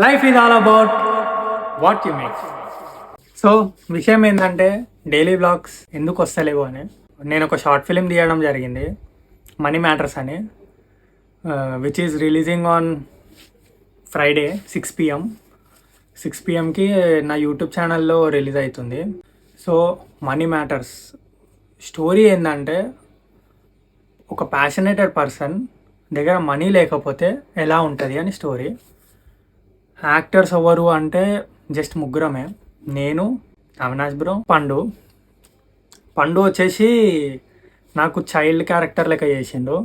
Life is all about what you make. So విషయం ఏంటంటే daily blogs ఎందుకు వస్తలేవు అని. నేను ఒక షార్ట్ ఫిలిం తీయడం జరిగింది, మనీ మ్యాటర్స్ అని, which is releasing on Friday 6 PM. 6 PMకి నా యూట్యూబ్ ఛానల్లో రిలీజ్ అవుతుంది. సో మనీ మ్యాటర్స్ స్టోరీ ఏంటంటే, ఒక ప్యాషనేటెడ్ పర్సన్ దగ్గర మనీ లేకపోతే ఎలా ఉంటుంది అని స్టోరీ. యాక్టర్స్ ఎవరు అంటే జస్ట్ ముగ్గురమే, నేను, అవినాష్ బ్రో, పండు వచ్చేసి నాకు చైల్డ్ క్యారెక్టర్ లెక్క చేసిండు.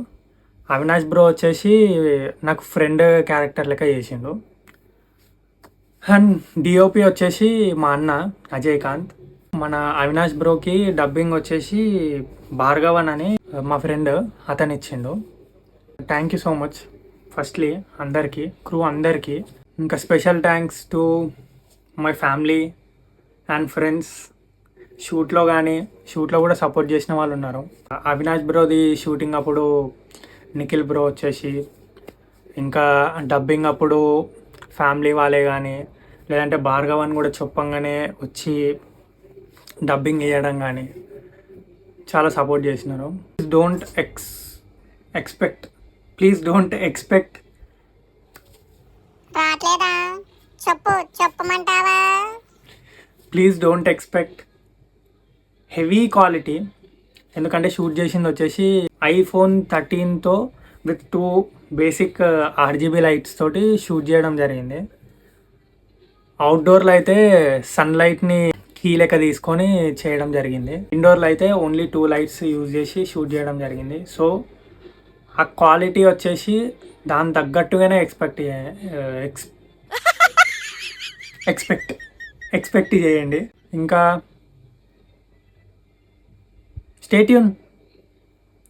అవినాష్ బ్రో వచ్చేసి నాకు ఫ్రెండ్ క్యారెక్టర్ లెక్క చేసిండు. అండ్ డిఓపి వచ్చేసి మా అన్న అజయ్ కాంత్. మన అవినాష్ బ్రోకి డబ్బింగ్ వచ్చేసి భార్గవన్ అని మా ఫ్రెండ్ అతను ఇచ్చిండు. Thank you so much firstly అందరికీ, క్రూ అందరికీ. ఇంకా special thanks to my family and friends. షూట్లో కూడా సపోర్ట్ చేసిన వాళ్ళు ఉన్నారు. అవినాష్ బ్రోది షూటింగ్ అప్పుడు నిఖిల్ బ్రో వచ్చేసి, ఇంకా డబ్బింగ్ అప్పుడు ఫ్యామిలీ వాళ్ళే కానీ, లేదంటే భార్గవన్ కూడా చెప్పంగానే వచ్చి డబ్బింగ్ వేయడం కానీ చాలా సపోర్ట్ చేసినారు. ప్లీజ్ డోంట్ ఎక్స్పెక్ట్ చెప్పమంటావా? Please don't expect heavy quality. ఎందుకంటే షూట్ చేసింది వచ్చేసి iPhone 13తో విత్ 2 బేసిక్ RGB లైట్స్ తోటి షూట్ చేయడం జరిగింది. అవుట్డోర్లో అయితే సన్లైట్ని కీ లెక్క తీసుకొని చేయడం జరిగింది. ఇండోర్లో అయితే ఓన్లీ 2 లైట్స్ యూజ్ చేసి షూట్ చేయడం జరిగింది. సో ఆ క్వాలిటీ వచ్చేసి దాని తగ్గట్టుగానే ఎక్స్పెక్ట్ చేయండి. ఇంకా స్టే ట్యూన్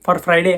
ఫర్ ఫ్రైడే.